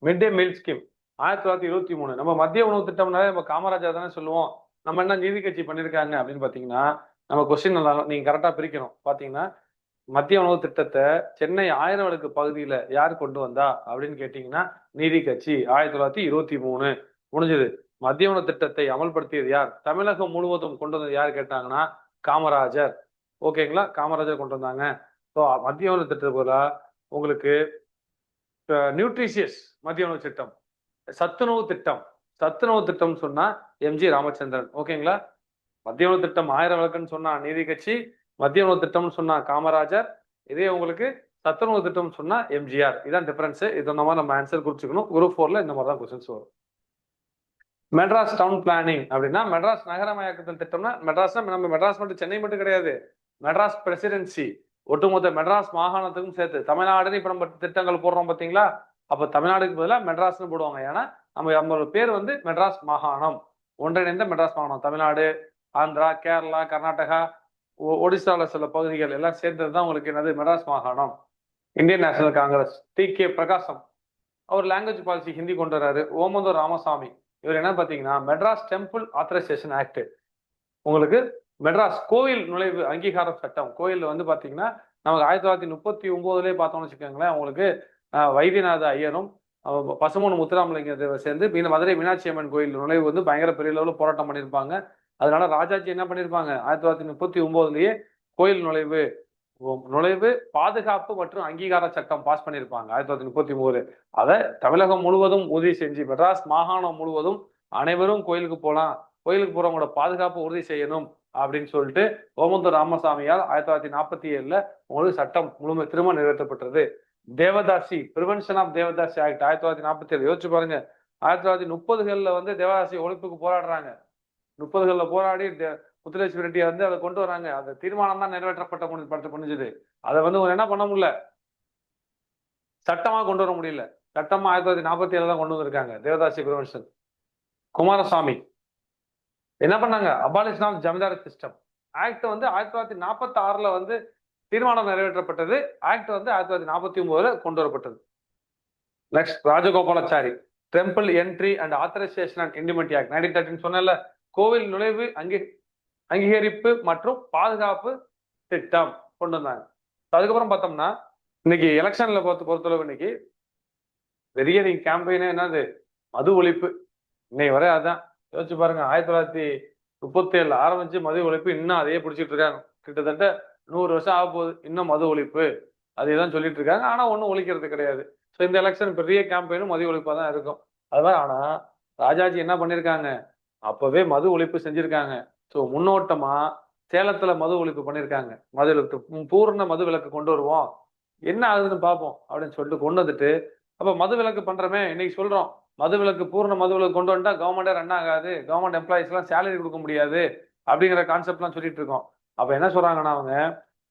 மிட் டே மீல் ஸ்கீம் 1923. நம்ம மத்திய உணவு திட்டம்னாலே நம்ம காமராஜர் தானே சொல்லுவோம். நம்ம என்ன நீதி கட்சி பண்ணியிருக்காங்க அப்படின்னு பார்த்தீங்கன்னா நம்ம கொஸ்டின் நீங்க கரெக்டாக பிரிக்கணும். பார்த்தீங்கன்னா மத்திய உணவு திட்டத்தை சென்னை 1000 விளக்கு பகுதியில யார் கொண்டு வந்தா அப்படின்னு கேட்டீங்கன்னா நீதி கட்சி 1923 முடிஞ்சது. மத்திய உணவு திட்டத்தை அமல்படுத்தியது யார்? தமிழகம் முழுவதும் கொண்டு வந்தது யார் கேட்டாங்கன்னா காமராஜர். ஓகேங்களா? காமராஜர் கொண்டு வந்தாங்க. ஸோ மத்திய உணவு திட்டத்தை போல உங்களுக்கு நியூட்ரிஷியஸ் மத்திய உணவு திட்டம், சத்துணவு திட்டம். சத்துணவு திட்டம் சொன்னா எம்ஜி ராமச்சந்திரன். ஓகேங்களா? மத்திய உணவு திட்டம் 1000 விளக்குன்னு சொன்னா நீதி கட்சி, மத்திய உணவு திட்டம்னு சொன்னா காமராஜர், இதே உங்களுக்கு சத்துணவு திட்டம் சொன்னா எம்ஜிஆர். இதான் டிஃபரன்ஸ். இது இந்த மாதிரி நம்ம ஆன்சர் குறிச்சுக்கணும். குரூப் 4ல இந்த மாதிரி தான் கொஸ்டின்ஸ் வரும். மெட்ராஸ் டவுன் பிளானிங் அப்படின்னா மெட்ராஸ் நகரமயமாக்கல் திட்டம்னா மெட்ராஸ்னா நம்ம மெட்ராஸ் மட்டும் சென்னை மட்டும் கிடையாது. மெட்ராஸ் பிரசிடென்சி ஒட்டுமொத்த மெட்ராஸ் மாகாணத்துக்கும் சேர்த்து தமிழ்நாடுன்னு இப்ப நம்ம திட்டங்கள் போடுறோம் பார்த்தீங்களா? அப்ப தமிழ்நாடுக்கு பதிலாக மெட்ராஸ்னு போடுவாங்க. ஏன்னா நம்மளோட பேர் வந்து மெட்ராஸ் மாகாணம், ஒன்றிணைந்த மெட்ராஸ் மாகாணம். தமிழ்நாடு, ஆந்திரா, கேரளா, கர்நாடகா, ஒடிசால சில பகுதிகள் எல்லாம் சேர்ந்தது தான் உங்களுக்கு என்னது மெட்ராஸ் மாகாணம். Indian national Congress DK. பிரகாசம் அவர் லாங்குவேஜ் பாலிசி ஹிந்தி கொண்டு வர்றாரு. ஓமந்தூர் ராமசாமி இவர் என்ன பார்த்தீங்கன்னா மெட்ராஸ் டெம்பிள் ஆத்தரைசேஷன் ஆக்ட், உங்களுக்கு மெட்ராஸ் கோயில் நுழைவு அங்கீகார சட்டம். கோயில் வந்து பாத்தீங்கன்னா நமக்கு 1939 பார்த்தோம்னு வச்சுக்கோங்களேன், உங்களுக்கு வைத்தியநாத ஐயரும் பசுமன் முத்துராமலிங்க தேவர் சேர்ந்து மதுரை மீனாட்சி அம்மன் கோயில் நுழைவு வந்து பயங்கர பெரிய அளவில் போராட்டம் பண்ணியிருப்பாங்க. அதனால ராஜாஜி என்ன பண்ணியிருப்பாங்க, 1939லயே கோயில் நுழைவு பாதுகாப்பு மற்றும் அங்கீகார சட்டம் பாஸ் பண்ணியிருப்பாங்க 1933. அதை தமிழகம் முழுவதும் உறுதி செஞ்சு மெட்ராஸ் மாகாணம் முழுவதும் அனைவரும் கோயிலுக்கு போகலாம், கோயிலுக்கு போறவங்களோட பாதுகாப்பு உறுதி செய்யணும் அப்படின்னு சொல்லிட்டு ஓமந்தூர் ராமசாமியால் 1947ல உங்களுக்கு சட்டம் திரும்ப நிறைவேற்றப்பட்டது. Devadasi prevention of devadasi act 1947 யோசிச்சு பாருங்க. 1930களில் வந்து தேவதாசி ஒழிப்புக்கு போராடுறாங்க. 30களில் போராடி முத்துலட்சுமி ரெட்டியை வந்து அதை கொண்டு வராங்க. அந்த தீர்மானம் தான் நிறைவேற்றப்பட்ட முடிஞ்சது. அதை வந்து என்ன பண்ண முடியல, சட்டமா கொண்டு வர முடியல. சட்டமா 1947 தான் கொண்டு வந்திருக்காங்க தேவதாசி பிரிவென்ஷன். குமாரசாமி என்ன பண்ணாங்க, abolition of zamindari system act வந்து 1946ல வந்து தீர்மானம் நிறைவேற்றப்பட்டது. ஆக்ட் வந்து 1949ல கொண்டு வரப்பட்டது. Next Rajagopalachari temple entry and authorization and indemnity act 1913 சொன்னல, கோவில் நுழைவு அங்கீகரிப்பு மற்றும் பாதுகாப்பு திட்டம் கொண்டு வந்தாங்க. அதுக்கப்புறம் பார்த்தோம்னா இன்னைக்கு எலெக்ஷன்ல பொறுத்தளவு இன்னைக்கு பெரிய கேம்பெயினே என்னது, மது ஒழிப்பு. இன்னைக்கு வரை அதான் யோசிச்சு பாருங்க. 1937 ஆரம்பிச்சு மது ஒழிப்பு இன்னும் அதையே பிடிச்சிட்டு இருக்காங்க. கிட்டத்தட்ட 100 வருஷம் ஆக போகுது, இன்னும் மது ஒழிப்பு அதைதான் சொல்லிட்டு இருக்காங்க. ஆனா ஒன்றும் ஒழிக்கிறது கிடையாது. ஸோ இந்த எலெக்ஷன் பெரிய கேம்பெயினும் மது ஒழிப்பா தான் இருக்கும். அதுதான். ஆனா ராஜாஜி என்ன பண்ணிருக்காங்க, அப்பவே மது ஒழிப்பு செஞ்சிருக்காங்க. ஸோ முன்னோட்டமா சேலத்துல மது ஒழிப்பு பண்ணிருக்காங்க. மது விலக்கு, பூர்ண மது விலக்கு கொண்டு வருவோம், என்ன ஆகுதுன்னு பார்ப்போம் அப்படின்னு சொல்லிட்டு கொண்டு வந்துட்டு, அப்ப மது விலக்கு பண்றமே இன்னைக்கு சொல்றோம், மது விலக்கு பூர்ண மது விலக்கு கொண்டு வந்துட்டா கவர்மெண்டே ரன் ஆகாது, கவர்மெண்ட் எம்ப்ளாயிஸ் எல்லாம் சேலரி கொடுக்க முடியாது அப்படிங்கிற கான்செப்ட்லாம் சொல்லிட்டு இருக்கோம். அப்ப என்ன சொல்றாங்கன்னா அவங்க,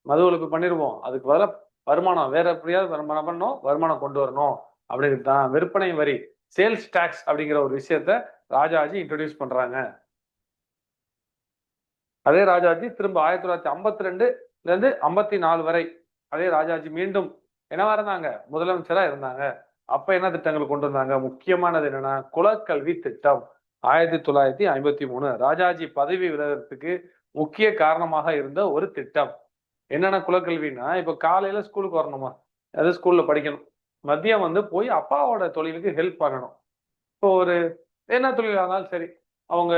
மது ஒழிப்பு பண்ணிடுவோம், அதுக்கு பதிலாக வருமானம் வேற எப்படியாவது வருமானம் பண்ணணும், வருமானம் கொண்டு வரணும் அப்படிங்கிறது தான் விற்பனை வரி, சேல்ஸ் டாக்ஸ் அப்படிங்கிற ஒரு விஷயத்த ராஜாஜி இன்ட்ரோடியூஸ் பண்றாங்க. அதே ராஜாஜி திரும்ப 1952ல இருந்து 54 வரை அதே ராஜாஜி மீண்டும் என்னவா இருந்தாங்க, முதலமைச்சரா இருந்தாங்க. அப்ப என்ன திட்டங்கள் கொண்டு வந்தாங்க, முக்கியமானது என்னன்னா குலக்கல்வி திட்டம் 1953. ராஜாஜி பதவி விலகிறதுக்கு முக்கிய காரணமாக இருந்த ஒரு திட்டம். என்னென்ன குலக்கல்வின்னா, இப்ப காலையில ஸ்கூலுக்கு வரணுமா, அதாவது ஸ்கூல்ல படிக்கணும், மதியம் வந்து போய் அப்பாவோட தொழிலுக்கு ஹெல்ப் பண்ணணும். இப்போ ஒரு என்ன தொழில் ஆனாலும் சரி, அவங்க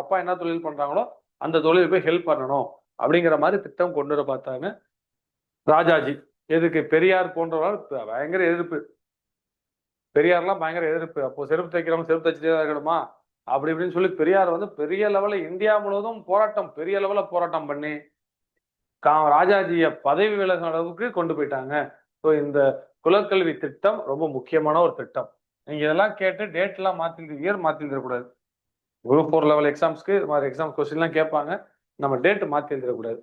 அப்பா என்ன தொழில் பண்றாங்களோ அந்த தொழில் போய் ஹெல்ப் பண்ணணும் அப்படிங்கிற மாதிரி திட்டம் கொண்டு வர பார்த்தாங்க ராஜாஜி. எதுக்கு, பெரியார் போன்றவர்கள் பயங்கர எதிர்ப்பு, பெரியார்லாம் பயங்கர எதிர்ப்பு. அப்போ செருப்பு தைக்கிறவங்க செருப்பு தைச்சிட்டே இருக்கணுமா அப்படி இப்படின்னு சொல்லி பெரியார் வந்து பெரிய லெவல்ல இந்தியா முழுவதும் போராட்டம், பெரிய லெவல்ல போராட்டம் பண்ணி ராஜாஜிய பதவி விலகும் அளவுக்கு கொண்டு போயிட்டாங்க. ஸோ இந்த குலக்கல்வி திட்டம் ரொம்ப முக்கியமான ஒரு திட்டம். நீங்க இதெல்லாம் கேட்டு டேட் எல்லாம் இயர் மாத்தி எழுதக்கூடாது. குரூப் 4 லெவல் எக்ஸாம்ஸ்க்கு இது மாதிரி எக்ஸாம் கொஸ்டின் எல்லாம் கேட்பாங்க, நம்ம டேட் மாத்தி எழுதக்கூடாது.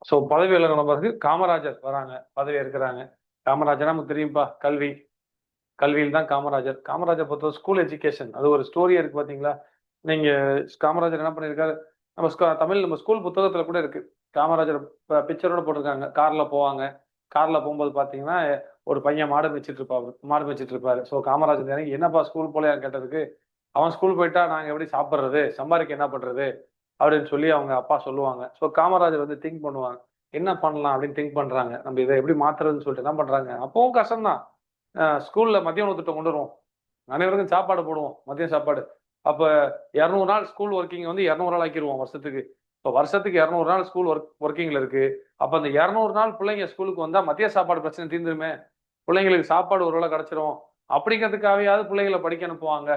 ஸோ பதவி விலகின பிறகு காமராஜர் வராங்க, பதவி இருக்கிறாங்க. காமராஜர் நமக்கு தெரியும்பா, கல்வியில் தான் காமராஜர். காமராஜர் பொறுத்த ஸ்கூல் எஜுகேஷன், அது ஒரு ஸ்டோரியா இருக்கு பாத்தீங்களா. நீங்க காமராஜர் என்ன பண்ணிருக்காரு, நம்ம ஸ்கூல் புத்தகத்துல கூட இருக்கு. காமராஜர் பிக்சரோட போட்டிருக்காங்க. கார்ல போவாங்க, கார்ல போகும்போது பாத்தீங்கன்னா ஒரு பையன் மாடு மேய்ச்சிட்டு இருப்பாரு. ஸோ காமராஜர் எனக்கு என்னப்பா ஸ்கூல் போலையா கேட்டதுக்கு, அவன் ஸ்கூல் போயிட்டா நாங்க எப்படி சாப்பிட்றது, சம்பாதிக்க என்ன பண்றது அப்படின்னு சொல்லி அவங்க அப்பா சொல்லுவாங்க. ஸோ காமராஜர் வந்து திங்க் பண்ணுவாங்க, என்ன பண்ணலாம் அப்படின்னு திங்க் பண்றாங்க. நம்ம இதை எப்படி மாத்துறதுன்னு சொல்லிட்டு என்ன பண்றாங்க, அப்பவும் கஷ்டம்தான். ஸ்கூல்ல மதிய உணவு திட்டம் கொண்டு வருவோம், அனைவருக்கும் சாப்பாடு போடுவோம், மதிய சாப்பாடு. அப்ப 200 நாள் ஸ்கூல் ஒர்க்கிங் வந்து 200 நாள் ஆக்கிடுவோம் வருஷத்துக்கு. இப்போ வருஷத்துக்கு 200 நாள் ஸ்கூல் ஒர்க்கிங்ல இருக்கு. அப்ப அந்த 200 நாள் பிள்ளைங்க ஸ்கூலுக்கு வந்தா மதிய சாப்பாடு பிரச்சனை தீர்ந்துருமே, பிள்ளைங்களுக்கு சாப்பாடு ஒரு வேளை கிடைச்சிரும் அப்படிங்கிறதுக்காகவாவது பிள்ளைங்களை படிக்க அனுப்புவாங்க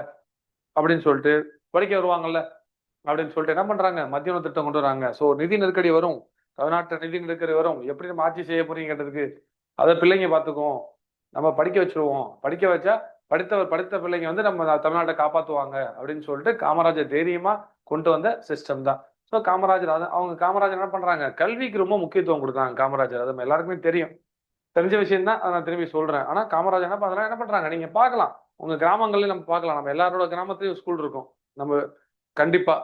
அப்படின்னு சொல்லிட்டு, படிக்க வருவாங்கல்ல அப்படின்னு சொல்லிட்டு என்ன பண்றாங்க, மத்திய உணவு திட்டம் கொண்டு வராங்க. ஸோ நிதி நெருக்கடி வரும், தமிழ்நாட்டில் நிதி நெருக்கடி வரும், எப்படி நம்ம ஆட்சி செய்ய போறீங்கிறதுக்கு அதை பிள்ளைங்க பார்த்துக்குவோம், நம்ம படிக்க வச்சிருவோம், படிக்க வச்சா படித்த பிள்ளைங்க வந்து நம்ம தமிழ்நாட்டை காப்பாற்றுவாங்க அப்படின்னு சொல்லிட்டு காமராஜர் தைரியமா கொண்டு வந்த சிஸ்டம் தான். ஸோ காமராஜர் காமராஜர் என்ன பண்றாங்க, கல்விக்கு ரொம்ப முக்கியத்துவம் கொடுத்தாங்க காமராஜர். அது நம்ம எல்லாருக்குமே தெரியும், தெரிஞ்ச விஷயம் தான், அதை நான் திரும்பி சொல்றேன். ஆனா காமராஜர் என்ன பண்றாங்க, நீங்க பார்க்கலாம் உங்க கிராமங்கள்லயும் நம்ம பார்க்கலாம், நம்ம எல்லாரோட கிராமத்துலயும் ஸ்கூல் இருக்கும். நம்ம கண்டிப்பா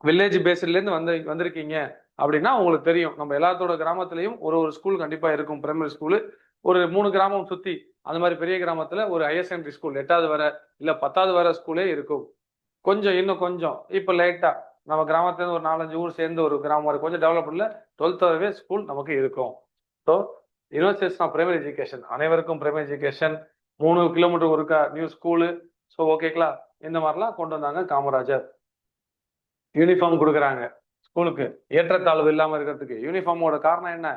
வில்லேஜ் பேஸ்ட்ல இருந்து வந்திருக்கீங்க அப்படின்னா உங்களுக்கு தெரியும், நம்ம எல்லாத்தோட கிராமத்திலையும் ஒரு ஸ்கூல் கண்டிப்பா இருக்கும். பிரைமரி ஸ்கூலு ஒரு 3 கிராமம் சுத்தி, அந்த மாதிரி பெரிய கிராமத்துல ஒரு ஹையர் செகண்டரி ஸ்கூல் 8வது வரை இல்ல 10வது வரை ஸ்கூலே இருக்கும். இன்னும் கொஞ்சம் இப்ப லைட்டா நம்ம கிராமத்துல இருந்து ஒரு 4-5 ஊர் சேர்ந்து ஒரு கிராமம் வரை கொஞ்சம் டெவலப்ல 12th வரை ஸ்கூல் நமக்கு இருக்கும். So universities of primary education, அனைவருக்கும் பிரைமரி எஜுகேஷன், 3 கிலோமீட்டர் ஒருக்கா நியூ ஸ்கூலு. ஸோ ஓகேங்களா, இந்த மாதிரிலாம் கொண்டு வந்தாங்க காமராஜர். யூனிஃபார்ம் கொடுக்குறாங்க ஸ்கூலுக்கு, ஏற்றத்தாழ்வு இல்லாம இருக்கிறதுக்கு. யூனிஃபார்மோட காரணம் என்ன,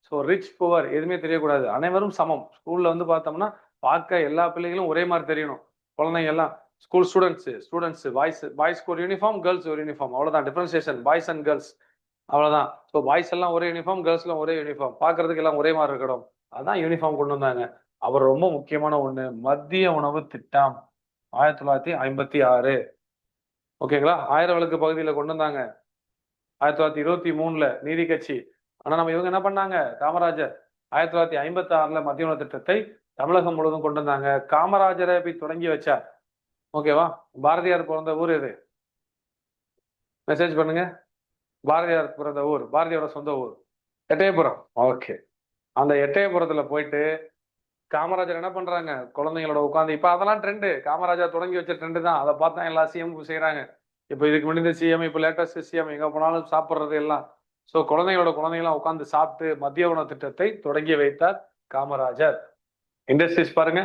ஸோ ரிச் புவர் எதுவுமே தெரியக்கூடாது, அனைவரும் சமம். ஸ்கூல்ல வந்து பார்த்தோம்னா பார்க்க எல்லா பிள்ளைகளும் ஒரே மாதிரி தெரியணும். குழந்தைங்க எல்லாம் ஸ்கூல் ஸ்டூடெண்ட்ஸ் பாய்ஸ்க்கு ஒரு யூனிஃபார்ம், கேர்ள்ஸ் ஒரு யூனிஃபார்ம், அவ்வளவுதான் டிஃபரன்சியேஷன், பாய்ஸ் அண்ட் கேர்ள்ஸ் அவ்வளவுதான். ஸோ பாய்ஸ் எல்லாம் ஒரே யூனிஃபார்ம், கேர்ள்ஸ் எல்லாம் ஒரே யூனிஃபார்ம், பார்க்கறதுக்கு எல்லாம் ஒரே மாதிரி இருக்கணும். அதான் யூனிஃபார்ம் கொண்டு வந்தாங்க. அவர் ரொம்ப முக்கியமான ஒண்ணு, மத்திய உணவு திட்டம் 1956. ஓகேங்களா, 1000 விளக்கு பகுதியில் கொண்டு வந்தாங்க 1923 நீதி கட்சி. ஆனா நம்ம இவங்க என்ன பண்ணாங்க, காமராஜர் 1956 மத்திய உணவு திட்டத்தை தமிழகம் முழுவதும் கொண்டு வந்தாங்க. காமராஜரை போய் தொடங்கி வச்சார். ஓகேவா, பாரதியார் பிறந்த ஊர் எது, மெசேஜ் பண்ணுங்க. பாரதியார் பிறந்த ஊர், பாரதியோட சொந்த ஊர் எட்டயபுரம். ஓகே, அந்த எட்டயபுரத்துல போயிட்டு காமராஜர் என்ன பண்றாங்க, குழந்தைங்களோட உட்காந்து, இப்ப அதெல்லாம் ட்ரெண்டு, காமராஜர் தொடங்கி வச்ச ட்ரெண்டு தான், அதை பார்த்தா எல்லா சிஎம் செய்யறாங்க. இப்ப இதுக்கு முன்னாடி சிஎம், இப்ப லேட்டஸ்ட் சிஎம் எங்க போனாலும் சாப்பிட்றது எல்லாம். ஸோ குழந்தைங்களாம் உட்காந்து சாப்பிட்டு மத்திய உணவு திட்டத்தை தொடங்கி வைத்தார் காமராஜர். இண்டஸ்ட்ரீஸ் பாருங்க,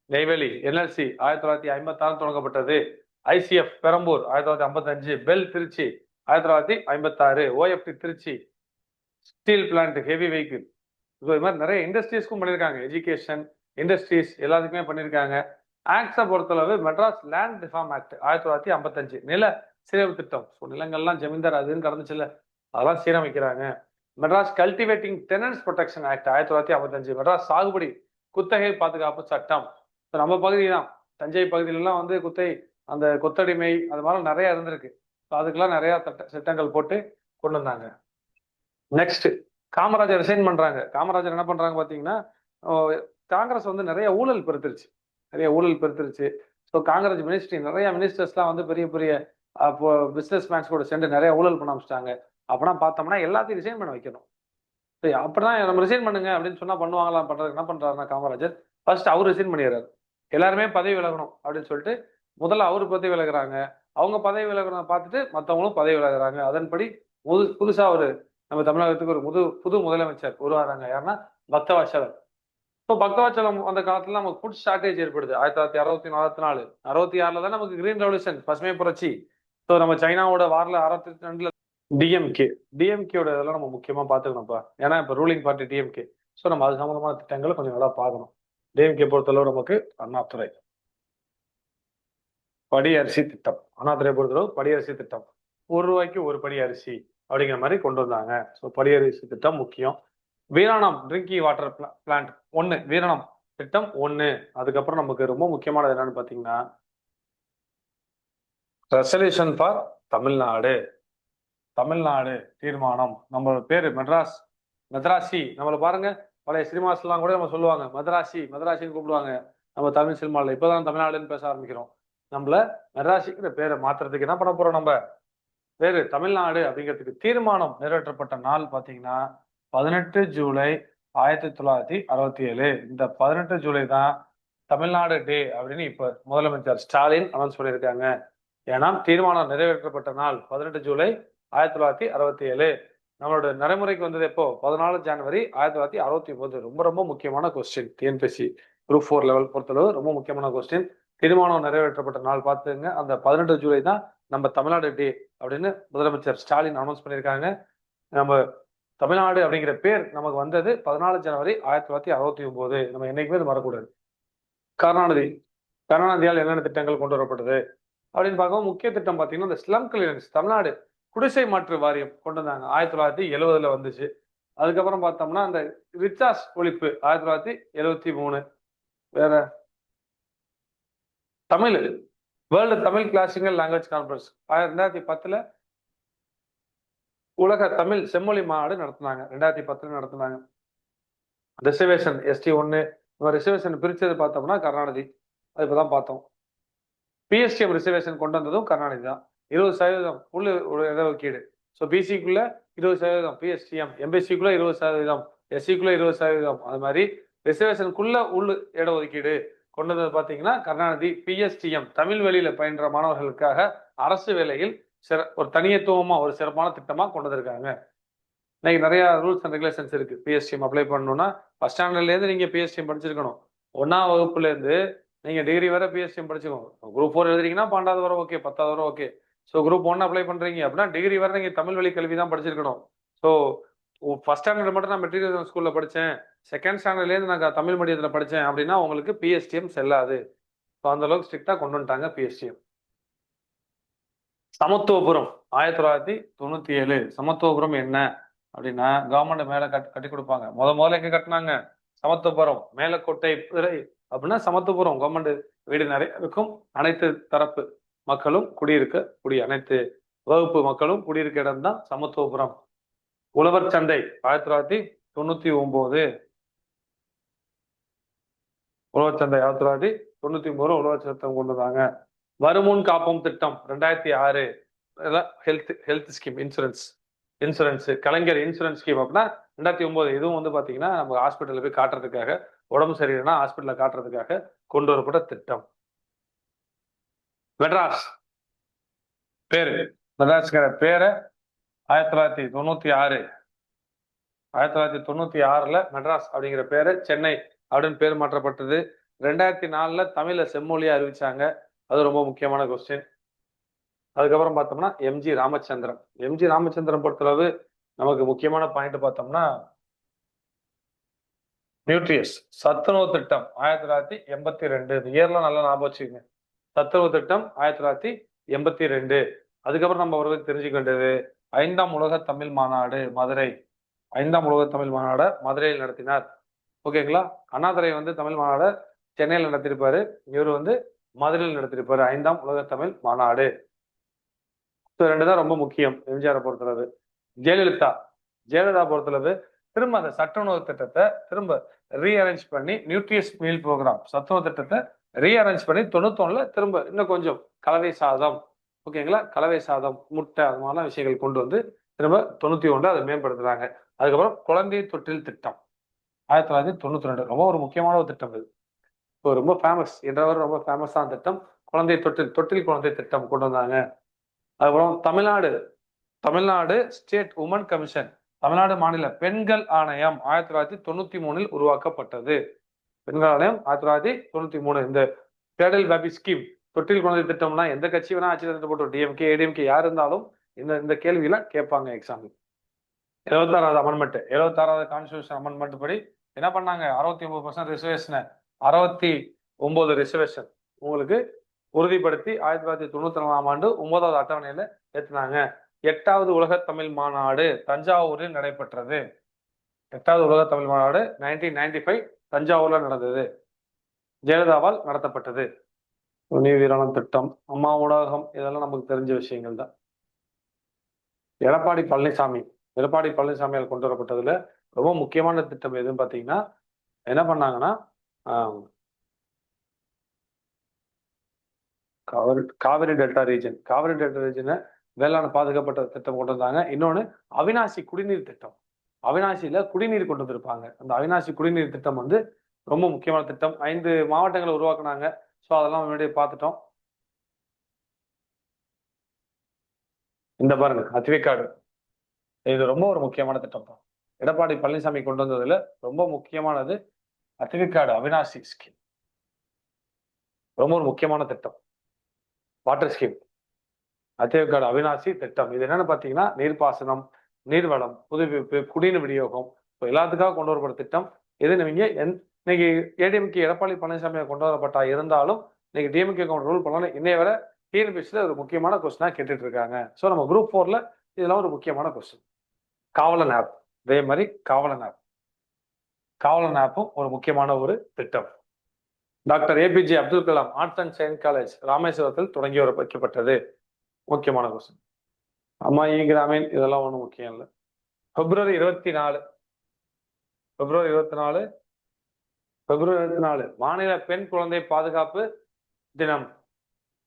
நெய்வேலி என்எல்சி 1956 தொடங்கப்பட்டது. ICF Perambur 1955, BHEL Trichy 1956, OFT Trichy, steel plant, heavy vehicle. இது மாதிரி நிறைய இண்டஸ்ட்ரீஸ்க்கும் பண்ணியிருக்காங்க, எஜுகேஷன் இண்டஸ்ட்ரீஸ் எல்லாத்துக்குமே பண்ணியிருக்காங்க. ஆக்ட்ஸை பொறுத்தளவு மெட்ராஸ் லேண்ட் ரிஃபார்ம் ஆக்ட் 1955, நில சீரமைப்பு திட்டம். ஸோ நிலங்கள்லாம் ஜமீன்தார் அதுன்னு கடந்துச்சுல்ல, அதெல்லாம் சீரமைக்கிறாங்க. Madras cultivating tenants protection act 1955, Madras சாகுபடி குத்தகை பாதுகாப்பு சட்டம். நம்ம பகுதி தான், தஞ்சை பகுதியிலலாம் வந்து அந்த கொத்தடிமை அது மாதிரி நிறைய இருந்திருக்கு. அதுக்கெல்லாம் நிறைய சட்டங்கள் போட்டு கொண்டு வந்தாங்க. நெக்ஸ்ட், காமராஜர் ரிசைன் பண்றாங்க. காமராஜர் என்ன பண்றாங்க பாத்தீங்கன்னா, காங்கிரஸ் வந்து நிறைய ஊழல் பெருத்துருச்சு. ஸோ காங்கிரஸ் மினிஸ்ட்ரி, நிறைய மினிஸ்டர்ஸ்லாம் வந்து பெரிய பெரிய பிசினஸ் மேன்ஸ் கூட சேர்ந்து நிறைய ஊழல் பண்ண ஆரம்பிச்சிட்டாங்க. அப்படின்னா பார்த்தோம்னா எல்லாத்தையும் ரிசைன் பண்ண வைக்கணும். சரி, அப்படிதான் நம்ம ரிசைன் பண்ணுங்க அப்படின்னு சொன்னா பண்ணுவாங்களா, பண்றதுக்கு என்ன பண்றாருன்னா காமராஜர் ஃபர்ஸ்ட் அவர் ரிசைன் பண்ணிடுறாரு. எல்லாருமே பதவி விலகணும் அப்படின்னு சொல்லிட்டு முதல்ல அவரு பதவி விலகுறாங்க. அவங்க பதவி விலகிறத பார்த்துட்டு மற்றவங்களும் பதவி விலகுறாங்க. அதன்படி புதுசா நம்ம தமிழகத்துக்கு ஒரு புது முதலமைச்சர் உருவாகிறாங்க. யாருன்னா பக்தவாச்சலம். இப்போ பக்தவாச்சலம் அந்த காலத்துல நமக்கு ஃபுட் ஷார்டேஜ் ஏற்படுது. 1964 66 தான் நமக்கு கிரீன் ரெவல்யூஷன், பசுமை புரட்சி. ஸோ நம்ம சைனாவோட வாரில் 62 டிஎம்கேயோட இதெல்லாம் நம்ம முக்கியமா பார்த்துக்கணும்ப்பா. ஏன்னா இப்போ ரூலிங் பார்ட்டி டிஎம்கே. ஸோ நம்ம அது சம்பந்தமான திட்டங்களை கொஞ்சம் நல்லா பார்க்கணும். டிஎம்கே பொறுத்தளவு நமக்கு அண்ணாதுரை படி அரிசி திட்டம், அண்ணாதுரை பொறுத்தளவு படி அரிசி திட்டம், ₹1 ஒரு படி அரிசி அப்படிங்கிற மாதிரி கொண்டு வந்தாங்க. ஸோ படி அரிசி திட்டம் முக்கியம். Veeranam drinking water plant 1, Veeranam திட்டம் 1. அதுக்கப்புறம் நமக்கு ரொம்ப முக்கியமானது என்னன்னு பாத்தீங்கன்னா, ரெசல்யூஷன் ஃபார் தமிழ்நாடு தீர்மானம். நம்மளோட பேரு மெட்ராசி. நம்மளை பாருங்க, பழைய சினிமாஸ் எல்லாம் கூட நம்ம சொல்லுவாங்க மெட்ராசின்னு கூப்பிடுவாங்க. நம்ம தமிழ் சினிமாவில் இப்பதான் தமிழ்நாடுன்னு பேச ஆரம்பிக்கிறோம். நம்மள மெட்ராசிங்கிற பேரை மாத்துறதுக்கு என்ன பண்ண போறோம், நம்ம பேரு தமிழ்நாடு அப்படிங்கிறதுக்கு தீர்மானம் நிறைவேற்றப்பட்ட நாள் பாத்தீங்கன்னா 18 ஜூலை 1967. இந்த 18 ஜூலை தான் தமிழ்நாடு டே அப்படின்னு இப்ப முதலமைச்சர் ஸ்டாலின் அனௌன்ஸ் பண்ணியிருக்காங்க. ஏன்னா தீர்மானம் நிறைவேற்றப்பட்ட நாள் 18 ஜூலை 1967. நம்மளோட நடைமுறைக்கு வந்தது எப்போ? 14 ஜனவரி 1969. ரொம்ப ரொம்ப முக்கியமான கொஸ்டின். டிஎன்பிஎஸ்சி குரூப் 4 லெவல் பொறுத்தளவு ரொம்ப முக்கியமான கொஸ்டின். தீர்மானம் நிறைவேற்றப்பட்ட நாள் பார்த்துங்க. அந்த 18 ஜூலை தான் நம்ம தமிழ்நாடு டே அப்படின்னு முதலமைச்சர் ஸ்டாலின் அனௌன்ஸ் பண்ணியிருக்காங்க. நம்ம தமிழ்நாடு அப்படிங்கிற பேர் நமக்கு வந்தது 14 ஜனவரி 1969. நம்ம என்னைக்குமே இது மறக்கூடாது. கருணாநிதியால் என்னென்ன திட்டங்கள் கொண்டு வரப்பட்டது அப்படின்னு பார்க்கவும் முக்கிய திட்டம் பார்த்தீங்கன்னா இந்த ஸ்லம் கிளியரன்ஸ் தமிழ்நாடு குடிசை மாற்று வாரியம் கொண்டு வந்தாங்க. 1970 வந்துச்சு. அதுக்கப்புறம் பார்த்தோம்னா அந்த ரிச்சார்ஜ் ஒழிப்பு 1973. வேற Tamil world Tamil classical language conference 2010 உலக தமிழ் செம்மொழி மாநாடு நடத்தினாங்க. 2010 நடத்தினாங்க. ரிசர்வேஷன் ST1 ரிசர்வேஷன் பிரிச்சது பார்த்தோம்னா கருணாநிதி. அது இப்பதான் பார்த்தோம். பிஎஸ்டிஎம் ரிசர்வேஷன் கொண்டு வந்ததும் கருணாநிதி தான். 20% உள்ள இடஒதுக்கீடு. ஸோ பிசிக்குள்ள 20%, பிஎஸ்டிஎம், எம்பிசிக்குள்ள 20%, எஸ்சிக்குள்ள 20%. அது மாதிரி ரிசர்வேஷனுக்குள்ள உள்ள இடஒதுக்கீடு கொண்டு வந்தது பார்த்தீங்கன்னா கருணாநிதி. பிஎஸ்டிஎம் தமிழ் வழியில பயின்ற மாணவர்களுக்காக அரசு வேலையில் ஒரு தனியத்துவமா ஒரு சிறப்பான திட்டமா கொண்டு வந்திருக்காங்க. இன்னைக்கு நிறைய ரூல்ஸ் அண்ட் ரெகுலேஷன்ஸ் இருக்கு. பிஎஸ்டிஎம் அப்ளை பண்ணணும்னா ஃபர்ஸ்ட் ஸ்டாண்டர்ட்ல இருந்து நீங்க பிஎஸ்டிஎம் படிச்சிருக்கணும். 1ஆம் வகுப்புல இருந்து நீங்க டிகிரி வரை பிஎஸ்டிஎம் படிச்சுக்கோங்க. குரூப் 4 எழுதுறீங்கன்னா 12வது வரை ஓகே, 10வது வரை ஓகே. ஸோ குரூப் 1 அப்ளை பண்றீங்க அப்படின்னா டிகிரி வரை நீங்க தமிழ் வழி கல்வி தான் படிச்சிருக்கணும். ஸோ ஃபர்ஸ்ட் ஸ்டாண்டர்ட் மட்டும் நான் மெட்ரிகுலேஷன் ஸ்கூல்ல படித்தேன், செகண்ட் ஸ்டாண்டர்ட்ல இருந்து நான் தமிழ் மீடியத்தில் படித்தேன் அப்படின்னா உங்களுக்கு பிஎஸ்டிஎம் செல்லாது. ஸோ அந்த அளவுக்கு ஸ்ட்ரிக்டா கொண்டு வந்துட்டாங்க பிஎஸ்டிஎம். சமத்துவபுரம் 1997. சமத்துவபுரம் என்ன அப்படின்னா கவர்மெண்ட் மேல கட்டி கொடுப்பாங்க. முதல்ல எங்க கட்டினாங்க? சமத்துவபுரம் மேலக்கோட்டை அப்படின்னா சமத்துவபுரம் கவர்மெண்ட் வீடு நிறைய இருக்கும். அனைத்து தரப்பு மக்களும் குடியிருக்கக்கூடிய அனைத்து வகுப்பு மக்களும் குடியிருக்க இடம் தான் சமத்துவபுரம். உழவர் சந்தை 1999. உழவர் சந்தை 1999 உழவர் சந்தை கொண்டு வந்தாங்க. வருமுன் காப்போம் திட்டம் 2006. ஹெல்த் ஸ்கீம், இன்சூரன்ஸ் கலைஞர் இன்சூரன்ஸ் ஸ்கீம் அப்படின்னா 2009. இதுவும் வந்து பாத்தீங்கன்னா நம்ம ஹாஸ்பிட்டல்ல போய் காட்டுறதுக்காக, உடம்பு சரியில்லைன்னா ஹாஸ்பிட்டல்ல காட்டுறதுக்காக கொண்டு வரப்பட்ட திட்டம். மெட்ராஸ் பேரு, மெட்ராஸ்ங்கிற பேரை 1996. 1996 மெட்ராஸ் அப்படிங்கிற பேரு சென்னை அப்படின்னு பேர் மாற்றப்பட்டது. 2004 தமிழ செம்மொழியா அறிவிச்சாங்க. அது ரொம்ப முக்கியமான கொஸ்டின். அதுக்கப்புறம் பார்த்தோம்னா எம்ஜி ராமச்சந்திரன் பொறுத்தளவு நமக்கு முக்கியமான பாயிண்ட் பார்த்தோம்னா நியூட்ரியஸ் சத்துணவு திட்டம் 1982. இந்த இயர்லாம் நல்லா ஞாபகம் வச்சுக்கோங்க. சத்துணவு திட்டம் 1982. அதுக்கப்புறம் நம்ம ஒரு தெரிஞ்சுக்க வேண்டியது 5ஆம் உலக தமிழ் மாநாடு மதுரை. 5ஆம் உலக தமிழ் மாநாடு மதுரையில் நடத்தினார். ஓகேங்களா? அண்ணாதுரை வந்து தமிழ் மாநாடு சென்னையில் நடத்திருப்பாரு. இவர் வந்து மதுரையில் நடத்திருப்பாரு. 5ஆம் உலக தமிழ் மாநாடு. 2 தான் ரொம்ப முக்கியம் எம்ஜிஆரை பொறுத்தளவு. ஜெயலலிதா பொறுத்தளவு திரும்ப அந்த சத்துணவு திட்டத்தை திரும்ப ரீஅரேஞ்ச் பண்ணி நியூட்ரியஸ் மீல் ப்ரோக்ராம் சத்துணவு திட்டத்தை ரீஅரேஞ்ச் பண்ணி 91 திரும்ப இன்னும் கொஞ்சம் கலவை சாதம், ஓகேங்களா, கலவை சாதம், முட்டை, அது மாதிரிலாம் விஷயங்கள் கொண்டு வந்து திரும்ப 91 அதை மேம்படுத்துறாங்க. அதுக்கப்புறம் குழந்தை தொட்டில் திட்டம் 1992. ரொம்ப ஒரு முக்கியமான ஒரு திட்டம் இது. இப்போ ரொம்ப ஃபேமஸ் என்றவர் ரொம்ப ஃபேமஸான திட்டம் குழந்தை தொட்டில் குழந்தை திட்டம் கொண்டு வந்தாங்க. அதுக்கப்புறம் Tamil Nadu state woman commission, Tamil Nadu மாநில பெண்கள் ஆணையம் 1993 உருவாக்கப்பட்டது. பெண்கள் ஆணையம் 1993. இந்த கேடல் பேபி ஸ்கீம் தொட்டில் குழந்தை திட்டம்னா எந்த கட்சி வேணா ஆட்சி போட்டோம், டிஎம்கே ஏடிஎம்கே யார் இருந்தாலும் இந்த கேள்வியெல்லாம் கேட்பாங்க எக்ஸாம்பிள். 76வது அமெண்ட்மெண்ட், 76வது கான்ஸ்டிடியூஷன் அமெண்ட்மெண்ட் படி என்ன பண்ணாங்க? 69% ரிசர்வேஷனை 69 ரிசர்வேஷன் உங்களுக்கு உறுதிப்படுத்தி 1994ஆம் ஆண்டு 9வது அட்டவணையில ஏற்றினாங்க. 8வது உலக தமிழ் மாநாடு தஞ்சாவூரில் நடைபெற்றது. 8வது உலக தமிழ் மாநாடு 1995 தஞ்சாவூர்ல நடந்தது. ஜெயலலிதாவால் நடத்தப்பட்டது. வீராணம் திட்டம், அம்மா ஊடகம், இதெல்லாம் நமக்கு தெரிஞ்ச விஷயங்கள் தான். எடப்பாடி பழனிசாமியால் கொண்டு வரப்பட்டதுல ரொம்ப முக்கியமான திட்டம் எதுன்னு பாத்தீங்கன்னா என்ன பண்ணாங்கன்னா காவிரி டெல்டா ரீஜனை வேளாண் பாதுகாப்பட்ட திட்டம் கொண்டு வந்தாங்க. இன்னொன்னு அவினாசி குடிநீர் திட்டம். அவினாசியில குடிநீர் கொண்டு வந்திருப்பாங்க. அந்த அவினாசி குடிநீர் திட்டம் வந்து ரொம்ப முக்கியமான திட்டம். 5 மாவட்டங்களை உருவாக்குனாங்க. ஸோ அதெல்லாம் முன்னாடியே பார்த்துட்டோம். இந்த பாருங்க அத்திவேக்காடு இது ரொம்ப ஒரு முக்கியமான திட்டம் தான். எடப்பாடி பழனிசாமி கொண்டு வந்ததுல ரொம்ப முக்கியமானது அத்திக்காடு அவினாசி ஸ்கீம். ரொம்ப ஒரு முக்கியமான திட்டம். வாட்டர் ஸ்கீம், அத்திக்காடு அவினாசி திட்டம். இது என்னன்னு பாத்தீங்கன்னா நீர்ப்பாசனம், நீர்வளம், புதுப்பிப்பு, குடிநீர் விநியோகம், எல்லாத்துக்காக கொண்டு வரப்பட்ட திட்டம். எது நீங்க இன்னைக்கு ஏடிஎம்கே எடப்பாடி பழனிசாமி கொண்டு வரப்பட்டா இருந்தாலும் இன்னைக்கு டிஎம்கே ரூல் பண்ணலாம். இன்னைய வரை டிஎன்பிஎஸ்சியில் ஒரு முக்கியமான கொஸ்டினா கேட்டுட்டு இருக்காங்க. ஸோ நம்ம குரூப் 4ல இதெல்லாம் ஒரு முக்கியமான கொஸ்டின். காவலன் ஆப், இதே மாதிரி காவலன் ஆப்பும் ஒரு முக்கியமான ஒரு திட்டம். Doctor APJ Abdul Kalam arts and science college ராமேஸ்வரத்தில் தொடங்கி வைக்கப்பட்டது. முக்கியமான கொஸ்டின். அம்மா கிராமீன் இதெல்லாம் ஒன்றும் முக்கியம் இல்லை. பிப்ரவரி 24 மாநில பெண் குழந்தை பாதுகாப்பு தினம்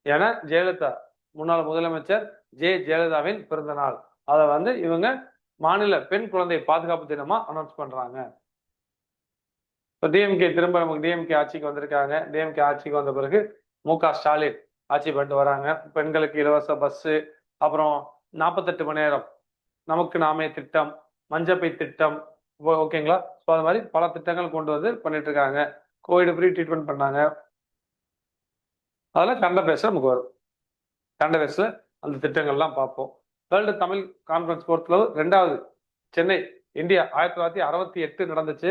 என ஜெயலலிதா, முன்னாள் முதலமைச்சர் ஜெயலலிதாவின் பிறந்த நாள். அதை இவங்க மாநில பெண் குழந்தை பாதுகாப்பு தினமா அனௌன்ஸ் பண்றாங்க. இப்போ டிஎம்கே திரும்ப நமக்கு டிஎம்கே ஆட்சிக்கு வந்திருக்காங்க. டிஎம்கே ஆட்சிக்கு வந்த பிறகு மு.க. ஸ்டாலின் ஆட்சி பண்ணிட்டு வராங்க. பெண்களுக்கு இலவச பஸ்ஸு, அப்புறம் 48 மணி நேரம் நமக்கு நாமே திட்டம், மஞ்சப்பை திட்டம், ஓகேங்களா? ஸோ அது மாதிரி பல திட்டங்கள் கொண்டு வந்து பண்ணிட்டு இருக்காங்க. கோவிட் ஃப்ரீ ட்ரீட்மெண்ட் பண்ணாங்க. அதெல்லாம் கரண்ட் அஃபேர்ஸ்ல நமக்கு வரும். கரண்ட் அஃபேர்ஸ்ல அந்த திட்டங்கள்லாம் பார்ப்போம். வேர்ல்டு தமிழ் கான்ஃபரன்ஸ் பொறுத்தளவு 2வது சென்னை இந்தியா 1968 நடந்துச்சு.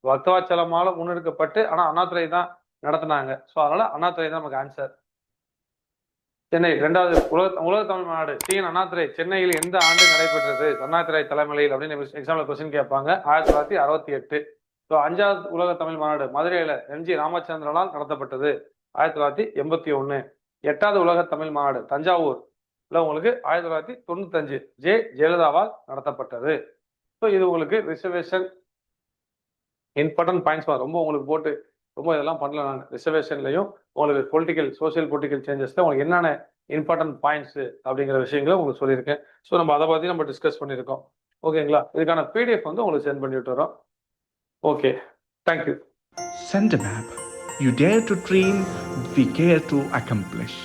பக்தவாச்சலமால முன்னெடுக்கப்பட்டு, ஆனா அண்ணாதுரை தான் நடத்தினாங்க. ஸோ அதனால அண்ணாதுரை தான் நமக்கு ஆன்சர். சென்னை 2வது உலக தமிழ் மாநாடு டி.என். அண்ணாதுரை சென்னையில் எந்த ஆண்டு நடைபெற்றது? அண்ணாதுரை தலைமையில் அப்படின்னு எக்ஸாம்ல கொஸ்டின் கேட்பாங்க. 1968. ஸோ 5வது உலக தமிழ் மாநாடு மதுரையில எம்.ஜி. ராமச்சந்திரனால் நடத்தப்பட்டது. 1981. 8வது உலக தமிழ் மாநாடு தஞ்சாவூர்ல உங்களுக்கு 1995 ஜெயலலிதாவால் நடத்தப்பட்டது. ஸோ இது உங்களுக்கு ரிசர்வேஷன் இம்பார்ட்டன்ட் பாயிண்ட்ஸ் ரொம்ப உங்களுக்கு போட்டு ரொம்ப இதெல்லாம் பண்ணல. நான் ரிசர்வேஷன்லையும் உங்களுக்கு சோசியல் பொலிட்டிக்கல் சேஞ்சஸ்ல உங்களுக்கு என்னென்ன இம்பார்ட்டன்ட் பாயிண்ட்ஸ் அப்படிங்கிற விஷயங்களை உங்களுக்கு சொல்லியிருக்கேன். ஸோ நம்ம அதை பத்தி நம்ம டிஸ்கஸ் பண்ணியிருக்கோம். ஓகேங்களா? இதுக்கான பிடிஎஃப் உங்களுக்கு சென்ட் பண்ணிட்டு வரோம். Okay, thank you. Send a map. You dare to dream, we care to accomplish.